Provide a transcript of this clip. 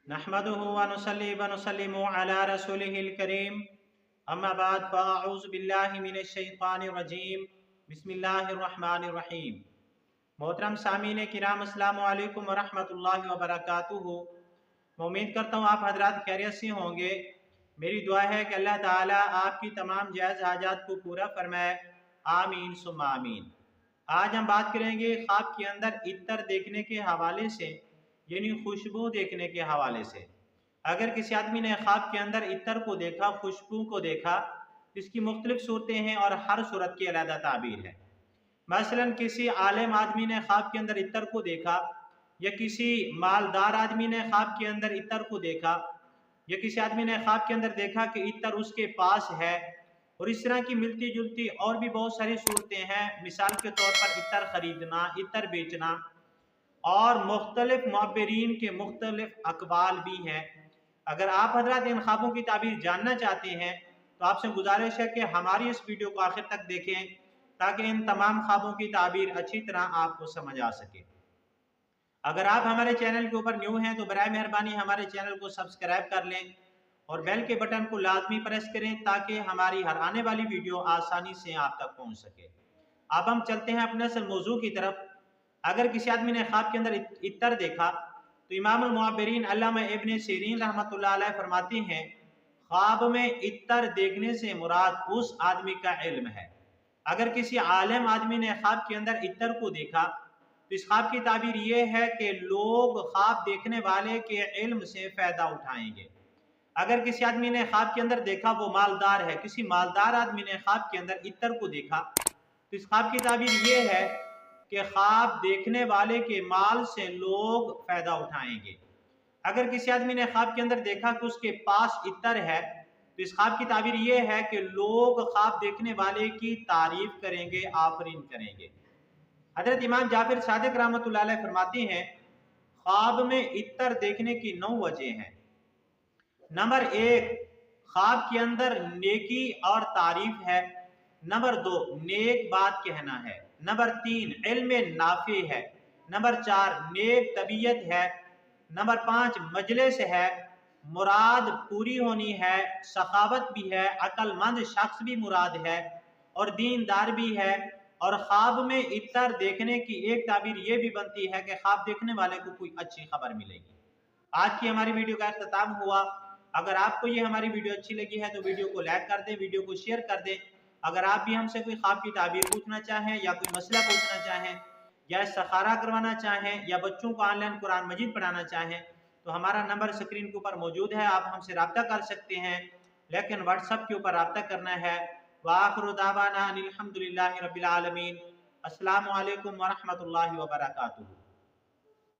नहमदुहु व नुसल्ली व नुसल्लिमु अला रसूलिहिल करीम अम्मा बाद फ़अऊज़ु बिल्लाहि मिनश शैतानिर रजीम बिस्मिल्लाहिर रहमानिर रहीम। मोहतरम सामीन किराम अस्सलामु अलैकुम व रहमतुल्लाहि व बरकातुहू। मैं उम्मीद करता हूँ आप हजरात खैरियत से होंगे। मेरी दुआ है कि अल्लाह ताला आपकी तमाम जायज़ हाजात को पूरा फरमाए, आमीन सुम्मा आमीन। आज हम बात करेंगे ख्वाब के अंदर इत्र देखने के हवाले से, यानी खुशबू देखने के हवाले से। अगर किसी आदमी ने ख्वाब के अंदर इत्र को देखा, खुशबू को देखा, इसकी मुख्तलिफ सूरतें हैं और हर सूरत की अलग ताबीर है। मसलन किसी आलिम आदमी ने ख्वाब के अंदर इत्र को देखा, या किसी मालदार आदमी ने ख्वाब के अंदर इत्र को देखा, या किसी आदमी ने ख्वाब के अंदर देखा कि इत्र उसके पास है, और इस तरह की मिलती जुलती और भी बहुत सारी सूरतें हैं। मिसाल के तौर पर इत्र खरीदना, इत्र बेचना, और मुख्तलिफ मुअब्बिरीन के मुख्तलिफ अकवाल भी हैं। अगर आप हजरात इन ख्वाबों की ताबीर जानना चाहते हैं तो आपसे गुजारिश है कि हमारी इस वीडियो को आखिर तक देखें, ताकि इन तमाम ख्वाबों की ताबीर अच्छी तरह आपको समझ आ सके। अगर आप हमारे चैनल के ऊपर न्यू हैं तो बराए मेहरबानी हमारे चैनल को सब्सक्राइब कर लें और बेल के बटन को लाजमी प्रेस करें, ताकि हमारी हर आने वाली वीडियो आसानी से आप तक पहुंच सके। अब हम चलते हैं अपने असल मौजू की तरफ। अगर किसी आदमी ने ख्वाब के अंदर इत्र देखा तो इमामुल मुअब्बिरीन अल्लामा इब्न सीरीन रहमतुल्लाह अलैह फरमाते हैं, ख्वाब में इत्र देखने से मुराद उस आदमी का इल्म है। अगर किसी आलिम आदमी ने ख्वाब के अंदर इत्र को देखा तो इस ख्वाब की ताबीर ये है कि लोग ख्वाब देखने वाले के इल्म से फ़ायदा उठाएंगे। अगर किसी आदमी ने ख्वाब के अंदर देखा वो मालदार है, किसी मालदार आदमी ने ख्वाब के अंदर इत्र को देखा तो इस ख्वाब की ताबीर ये है कि ख्वाब देखने वाले के माल से लोग फ़ायदा उठाएंगे। अगर किसी आदमी ने ख्वाब के अंदर देखा कि उसके पास इत्र है तो इस ख्वाब की ताबीर ये है कि लोग ख्वाब देखने वाले की तारीफ करेंगे, आफरीन करेंगे। हजरत इमाम जाफर सादिक रहमतुल्लाह अलैह फरमाते हैं, ख्वाब में इत्र देखने की 9 वजह हैं। नंबर 1, ख्वाब के अंदर नेकी और तारीफ है। नंबर 2, नेक बात कहना है। नंबर 3, इल्म नाफी है। नंबर 4, नेक तबीयत है। नंबर 5, मजलिस है, मुराद पूरी होनी है, सखावत भी है, अक्लमंद शख्स भी मुराद है, और दीनदार भी है। और ख्वाब में इत्र देखने की एक ताबीर ये भी बनती है कि ख्वाब देखने वाले को कोई अच्छी खबर मिलेगी। आज की हमारी वीडियो का इख्तिताम हुआ। अगर आपको ये हमारी वीडियो अच्छी लगी है तो वीडियो को लाइक कर दें, वीडियो को शेयर कर दें। अगर आप भी हमसे कोई ख्वाब की ताबीर पूछना चाहें, या कोई मसला पूछना चाहें, या इस्तिखारा करवाना चाहें, या बच्चों को ऑनलाइन कुरान मजीद पढ़ाना चाहें, तो हमारा नंबर स्क्रीन के ऊपर मौजूद है, आप हमसे रब्ता कर सकते हैं। लेकिन व्हाट्सएप के ऊपर रब्ता करना है। व आखिरु दावाना अनिल हम्दुलिल्लाहि रब्बिल आलमीन। अस्सलामु अलैकुम व रहमतुल्लाहि व बरकातुहू।